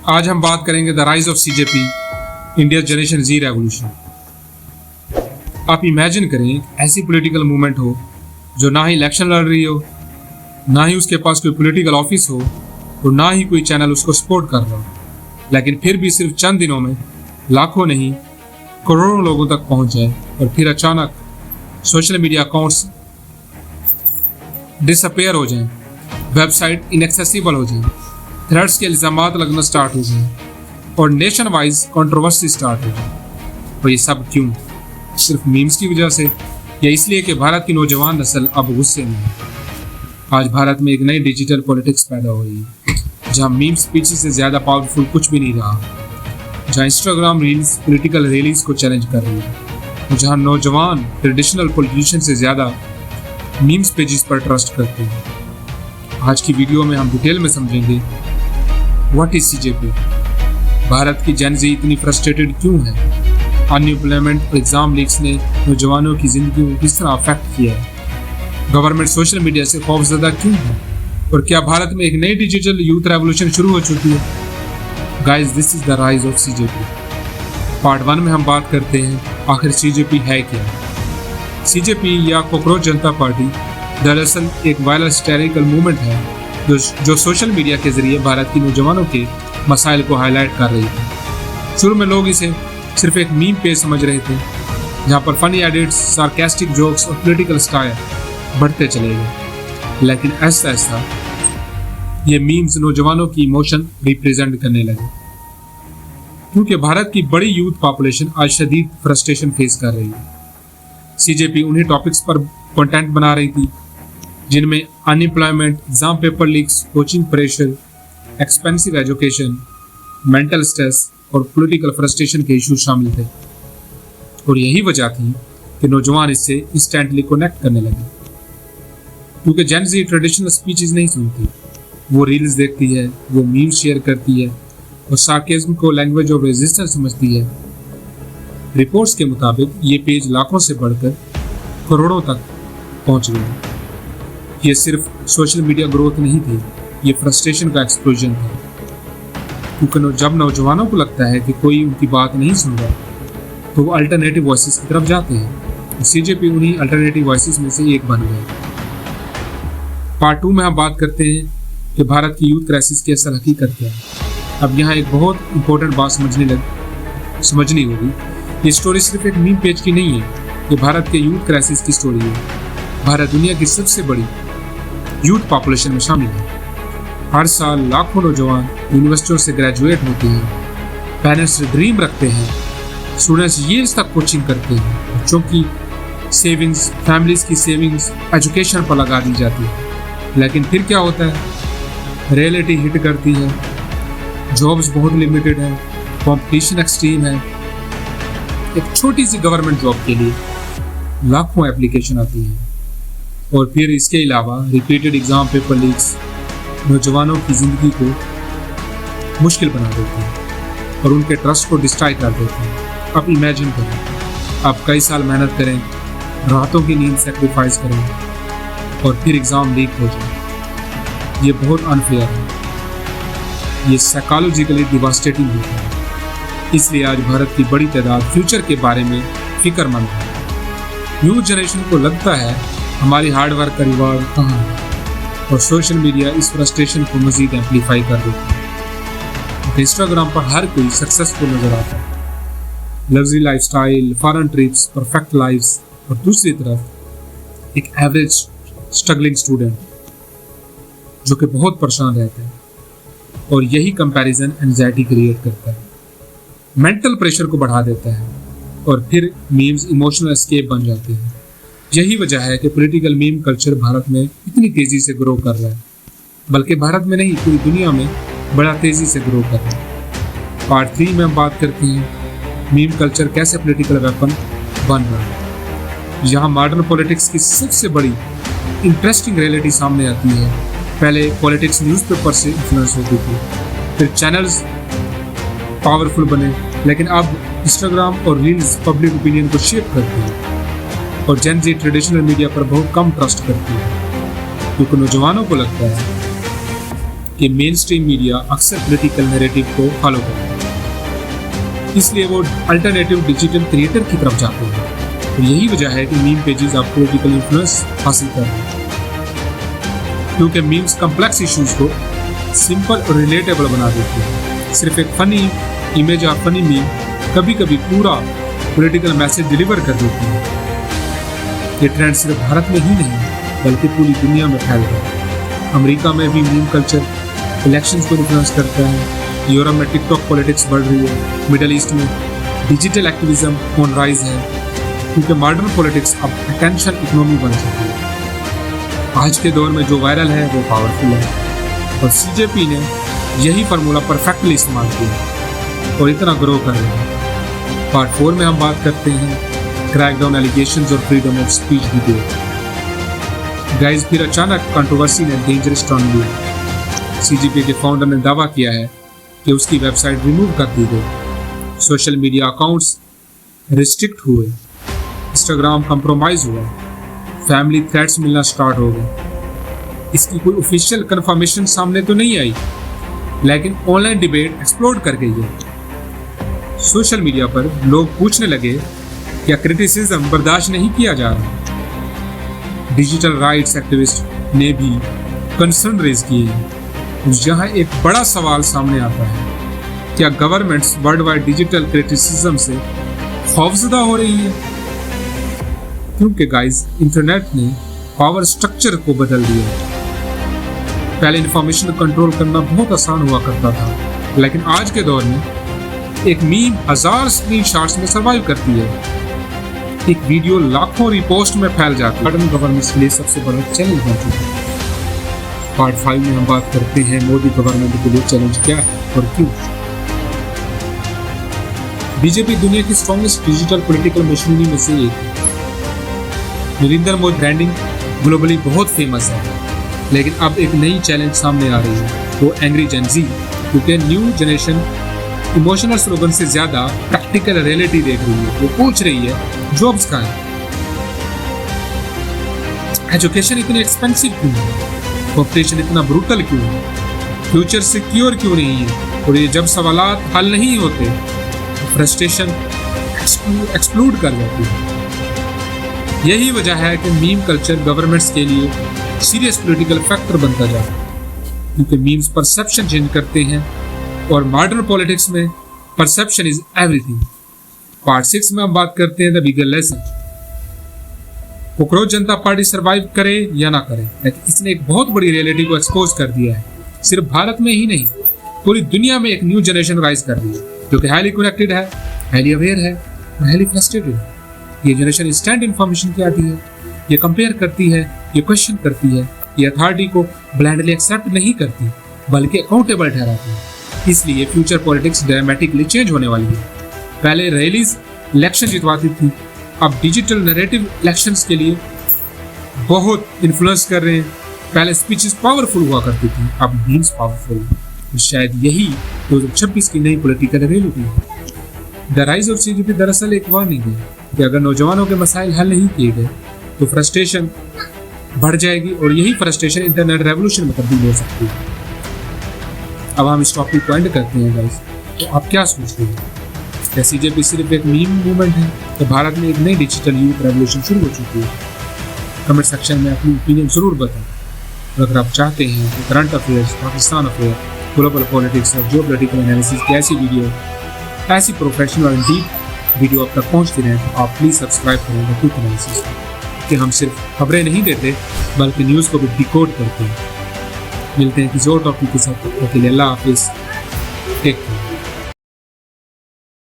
आज हम बात करेंगे the rise of CJP, India generation Z revolution. आप इमेजिन करें ऐसी पॉलिटिकल मूवमेंट हो जो ना ही इलेक्शन लड़ रही हो, ना ही उसके पास कोई पॉलिटिकल ऑफिस हो और ना ही कोई चैनल उसको सपोर्ट कर रहा हो, लेकिन फिर भी सिर्फ चंद दिनों में लाखों नहीं करोड़ों लोगों तक पहुंच जाए और फिर अचानक सोशल मीडिया अकाउंट्स डिसअपेयर हो जाएं, वेबसाइट इनएक्सेसिबल हो जाए, थ्रेड्स के इल्जामात लगना स्टार्ट हो जाए और नेशन वाइज कंट्रोवर्सी स्टार्ट हो जाए। और ये सब क्यों? सिर्फ मीम्स की वजह से या इसलिए कि भारत की नौजवान नस्ल अब गुस्से में है? आज भारत में एक नई डिजिटल पॉलिटिक्स पैदा हो रही है जहां मीम्स स्पीच से ज़्यादा पावरफुल कुछ भी नहीं रहा, जहां इंस्टाग्राम रील्स पॉलिटिकल रैलीज को चैलेंज कर रही है, जहां नौजवान ट्रेडिशनल पॉलिटिशियन से ज़्यादा मीम्स पेजेस पर ट्रस्ट करते हैं। आज की वीडियो में हम डिटेल में समझेंगे व्हाट इज सीजेपी, भारत की जेन ज़ी इतनी फ्रस्ट्रेटेड क्यों है, अनएम्प्लॉयमेंट और एग्जाम लीक्स ने नौजवानों की जिंदगी को किस तरह अफेक्ट किया है, गवर्नमेंट सोशल मीडिया से खौफजदा क्यों है और क्या भारत में एक नई डिजिटल यूथ रेवोल्यूशन शुरू हो चुकी है। Guys, this is the rise of CJP. Part 1 में हम बात करते हैं आखिर सीजेपी है क्या। सीजेपी या कॉकरोच जनता पार्टी दरअसल एक वायरल हिस्टोरिकल मूवमेंट है जो सोशल मीडिया के जरिए भारत की नौजवानों के मसाइल को हाईलाइट कर रही थी। शुरू में लोग इसे सिर्फ एक मीम पेज समझ रहे थे जहां पर फनी एडिट्स, सार्केस्टिक जोक्स और पॉलिटिकल स्टाइल बढ़ते चले गए, लेकिन ऐसा ऐसा ये मीम्स नौजवानों की इमोशन रिप्रेजेंट करने लगे क्योंकि भारत की बड़ी यूथ पॉपुलेशन आज शदीद फ्रस्ट्रेशन फेस कर रही है। सीजेपी उन्हीं टॉपिक्स पर कंटेंट बना रही थी जिनमें unemployment, exam paper leaks, coaching pressure, expensive education, mental stress और पॉलिटिकल फ्रस्ट्रेशन के इशू शामिल थे। और यही वजह थी कि नौजवान इससे इंस्टेंटली कनेक्ट करने लगे क्योंकि जेन ज़ी ट्रेडिशनल स्पीचेस नहीं सुनती, वो रील्स देखती है, वो मीम्स शेयर करती है और सार्केज्म को लैंग्वेज ऑफ रेजिस्टेंस समझती है। रिपोर्ट्स के मुताबिक ये पेज लाखों से बढ़कर करोड़ों तक पहुंच गए। ये सिर्फ सोशल मीडिया ग्रोथ नहीं थी, ये फ्रस्ट्रेशन का एक्सप्लोजन था क्योंकि जब नौजवानों को लगता है कि कोई उनकी बात नहीं सुन रहा तो वो अल्टरनेटिव वॉइसेस की तरफ जाते हैं। सीजेपी उन्हीं अल्टरनेटिव वॉइसेस में से एक बन गए। पार्ट 2 में हम बात करते हैं कि भारत की यूथ क्राइसिस की असल हकीकत क्या है। अब यहाँ एक बहुत इंपॉर्टेंट बात समझनी होगी। ये स्टोरी सिर्फ एक मीम पेज की नहीं है, ये भारत के यूथ क्राइसिस की स्टोरी है। भारत दुनिया की सबसे बड़ी यूथ पॉपुलेशन में शामिल है। हर साल लाखों नौजवान यूनिवर्सिटियों से ग्रेजुएट होते हैं, पेरेंट्स ड्रीम रखते हैं, स्टूडेंट्स ईयर्स तक कोचिंग करते हैं, बच्चों की सेविंग्स, फैमिलीज की सेविंग्स एजुकेशन पर लगा दी जाती है। लेकिन फिर क्या होता है? रियलिटी हिट करती है, जॉब्स बहुत लिमिटेड है, कॉम्पिटिशन एक्सट्रीम है। एक छोटी सी गवर्नमेंट जॉब के लिए लाखों एप्लीकेशन आती हैं और फिर इसके अलावा रिपीटेड एग्जाम पेपर लीक्स नौजवानों की ज़िंदगी को मुश्किल बना देते हैं और उनके ट्रस्ट को डिस्ट्रॉय कर देते हैं। आप इमेजिन करें, आप कई साल मेहनत करें, रातों की नींद सेक्रीफाइस करें और फिर एग्ज़ाम लीक हो जाए। ये बहुत अनफेयर है, ये साइकोलॉजिकली डिवास्टेटिंग होता है। इसलिए आज भारत की बड़ी तादाद फ्यूचर के बारे में फिक्रमंद है। न्यू जनरेशन को लगता है हमारी हार्डवर्क का रिवॉर्ड कहाँ है, और सोशल मीडिया इस फ्रस्ट्रेशन को मजीद एम्पलीफाई कर देती है। इंस्टाग्राम पर हर कोई सक्सेसफुल नजर आता है, luxury lifestyle, foreign trips, perfect lifes, और दूसरी तरफ एक एवरेज स्ट्रगलिंग स्टूडेंट जो कि बहुत परेशान रहता है। और यही कंपैरिजन एंजाइटी क्रिएट करता है, मेंटल प्रेशर को बढ़ा देता है और फिर मीम्स इमोशनल एस्केप बन जाते हैं। यही वजह है कि पॉलिटिकल मीम कल्चर भारत में इतनी तेजी से ग्रो कर रहा है, बल्कि भारत में नहीं पूरी दुनिया में बड़ा तेजी से ग्रो कर रहा है। पार्ट 3 में हम बात करते हैं मीम कल्चर कैसे पॉलिटिकल वेपन बन रहा है। यहाँ मॉडर्न पॉलिटिक्स की सबसे बड़ी इंटरेस्टिंग रियलिटी सामने आती है। पहले पॉलिटिक्स न्यूज़पेपर से इन्फ्लुएंस होती थी, फिर चैनल्स पावरफुल बने, लेकिन अब इंस्टाग्राम और रील्स पब्लिक ओपिनियन को शेप करती है और जेन ज़ी ट्रेडिशनल मीडिया पर बहुत कम ट्रस्ट करती है क्योंकि नौजवानों को लगता है कि मेन स्ट्रीम मीडिया अक्सर पॉलिटिकल नैरेटिव को फॉलो करता है, इसलिए वो अल्टरनेटिव डिजिटल क्रिएटर की तरफ जाते हैं। और यही वजह है कि मीम पेजेस आप पॉलिटिकल इन्फ्लुएंस हासिल कर रहे हैं, क्योंकि मीम्स कम्प्लेक्स इश्यूज को सिंपल और रिलेटेबल बना देते हैं। सिर्फ एक फनी इमेज या फनी मीम कभी कभी पूरा पॉलिटिकल मैसेज डिलीवर कर देती है। ये ट्रेंड सिर्फ भारत में ही नहीं बल्कि पूरी दुनिया में फैल रहा है। अमेरिका में भी मीम कल्चर इलेक्शंस को इन्फ्लुएंस करता है। यूरोप में टिकटॉक पॉलिटिक्स बढ़ रही है। मिडिल ईस्ट में डिजिटल एक्टिविज्म ऑन राइज है, क्योंकि मॉडर्न पॉलिटिक्स अब अटेंशन इकोनॉमी बन चुकी है। आज के दौर में जो वायरल है वो पावरफुल है, और सीजेपी ने यही फार्मूला परफेक्टली इस्तेमाल किया और इतना ग्रो कर रहा है। पार्ट 4 में हम बात करते हैं क्रैकडाउन एलिगेशंस और freedom of speech debate. Guys, फिर अचानक कंट्रोवर्सी ने डेंजरस टर्न लिया। सीजेपी के फाउंडर ने दावा किया है कि उसकी वेबसाइट रिमूव कर दी गई, सोशल मीडिया अकाउंट्स रिस्ट्रिक्ट हुए, इंस्टाग्राम कंप्रोमाइज हुआ, फैमिली थ्रेट्स मिलना स्टार्ट हो गए। इसकी कोई ऑफिशियल कंफर्मेशन सामने तो नहीं आई, लेकिन ऑनलाइन डिबेट एक्सप्लोड कर गई है। सोशल मीडिया पर लोग पूछने लगे क्या क्रिटिसिज्म बर्दाश्त नहीं किया जा रहा। डिजिटल राइट्स एक्टिविस्ट ने भी कंसर्न रेज किए हैं। यहाँ एक बड़ा सवाल सामने आता है, क्या governments world wide digital criticism से खौफजदा हो रही है? क्योंकि गाइस, इंटरनेट ने पावर स्ट्रक्चर को बदल दिया है। पहले इंफॉर्मेशन कंट्रोल करना बहुत आसान हुआ करता था, लेकिन आज के दौर में एक मीम 1000 स्क्रीनशॉट्स में सर्वाइव करती है। एक वीडियो लाखों रिपोस्ट में फैल जाती है। मॉडर्न गवर्नेंस के लिए सबसे बड़ा चैलेंज बन चुका है। पार्ट 5 में हम बात करते हैं मोदी गवर्नमेंट के लिए चैलेंज क्या है और क्यों। बीजेपी दुनिया की स्ट्रॉन्गेस्ट डिजिटल पॉलिटिकल मशीनरी में से एक है। नरेंद्र मोदी ब्रांडिंग ग्लोबली बहुत फेमस है, लेकिन अब एक नई चैलेंज सामने आ रही है, वो एंग्री जेन ज़ी, क्योंकि न्यू जनरेशन इमोशनल स्लोगन से ज्यादा प्रैक्टिकल रियलिटी देख रही है। वो पूछ रही है जॉब्स कहाँ है, एजुकेशन इतनी एक्सपेंसिव क्यों है, कॉम्पिटिशन इतना ब्रूटल क्यों है, फ्यूचर सिक्योर क्यों नहीं है। और ये जब सवालात हल नहीं होते तो फ्रस्ट्रेशन एक्सप्लोड कर जाती है। यही वजह है कि मीम कल्चर गवर्नमेंट्स के लिए सीरियस पॉलिटिकल फैक्टर बनता जा रहा है, क्योंकि मीम्स परसेप्शन चेंज करते हैं, और मॉडर्न पॉलिटिक्स में परसेप्शन इज एवरीथिंग। पार्ट 6 में हम बात करते हैं the bigger lesson. Cockroach Janata party survive करे या ना करे, लेकिन इसने एक बहुत बड़ी रियलिटी को एक्सपोज कर दिया है। सिर्फ भारत में ही नहीं, पूरी दुनिया में एक न्यू जनरेशन राइज कर रही है, जो कि हाईली कनेक्टेड है, हाईली अवेयर है और हाईली फ्रस्ट्रेटेड है। ये जनरेशन इंस्टेंट इन्फॉर्मेशन की आती है, ये कंपेयर करती है, ये क्वेश्चन करती है, ये अथॉरिटी को ब्लाइंडली एक्सेप्ट नहीं करती बल्कि अकाउंटेबल ठहराती है। इसलिए फ्यूचर पॉलिटिक्स ड्रामेटिकली चेंज होने वाली है। पहले रैलीज इलेक्शन जितवाती थी, अब डिजिटल नैरेटिव इलेक्शंस के लिए बहुत इन्फ्लुएंस कर रहे हैं। पहले स्पीचेस पावरफुल हुआ करती थी, अब मीम्स पावरफुल है। तो शायद यही 2026 की नई पॉलिटिकल रियलिटी है। द राइज ऑफ सीजेपी दरअसल एक वार्निंग है कि अगर नौजवानों के मसाइल हल नहीं किए गए तो फ्रस्ट्रेशन बढ़ जाएगी, और यही फ्रस्ट्रेशन इंटरनेट रेवोल्यूशन में तब्दील हो सकती है। अब हम इस टॉपिक को एंड करते हैं गाइस। तो आप क्या सोचते हैं, क्या सीजेपी सिर्फ एक मीम मूवमेंट है, तो भारत में एक नई डिजिटल यूथ रेवोल्यूशन शुरू हो चुकी है? कमेंट सेक्शन में अपनी ओपिनियन जरूर बताएं। और अगर आप चाहते हैं कि current affairs, Pakistan affair, global politics और जियो पॉलिटिकल एनालिसिस की ऐसी वीडियो, ऐसी प्रोफेशनल और डीप वीडियो आप तक पहुँचती रहें, तो आप प्लीज़ सब्सक्राइब करें द क्विक एनालिसिस, कि हम सिर्फ खबरें नहीं देते बल्कि न्यूज़ को भी डिकोड करते हैं। मिलते हैं किसी और टॉपिक के साथ। अल्लाह हाफिज़, टेक केयर।